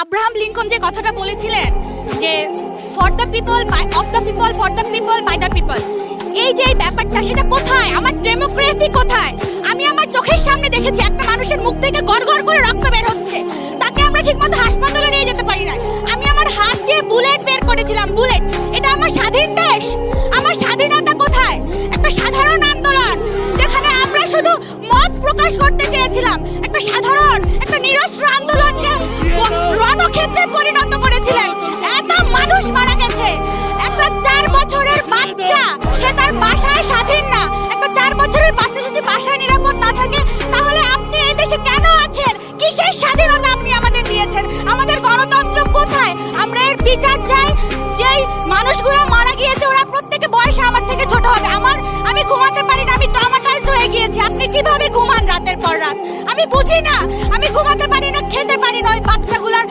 Abraham Lincoln যে কথাটা বলেছিলেন যে for the people, of the people, for the people, by the people, এই যে এই ব্যাপারটা সেটা কোথায়? আমার ডেমোক্রেসি কোথায়? আমি আমার চোখের সামনে দেখেছি একটা মানুষের মুখ থেকে গড়গড় করে রক্ত বের হচ্ছে, তাকে আমরা ঠিকমতো হাসপাতালে নিয়ে যেতে পারি না। আমি আমার হাত দিয়ে বুলেট বের করেছিলাম, বুলেট। এটা আমার স্বাধীন দেশ, আমার স্বাধীনতা কোথায়? একটা সাধারণ আন্দোলন যেখানে আমরা শুধু মত প্রকাশ করতে চেয়েছিলাম, একটা সাধারণ একটা নিরস্ত্র আন্দোলনকে রণক্ষেত্রে পরিণত করেছিলেন। এত মানুষ মারা গেছে, একটা 4 বছরের বাচ্চা সে তার বাসায় স্বাধীন না। একটা 4 বছরের বাচ্চা যদি বাসায় নিরাপদ না থাকে তাহলে আপনি এই দেশে কেন আছেন? কিসের স্বাধীনতা আপনি আমাদের দিয়েছেন? আমাদের গণতন্ত্র কোথায়? আমরা এর বিচার চাই। যেই মানুষগুলো মারা গিয়েছে ওরা প্রত্যেকে বয়সে আমার থেকে ছোট হবে। আমি ঘুমাতে পারি না, আমি ট্রমাটাইজড হয়ে গিয়েছি। আপনি কিভাবে ঘুমান রাতের পর রাত? আমি বুঝি না, আমি ঘুমাতে পারি না, খেতে পারি না। ওই বাচ্চাগুলোর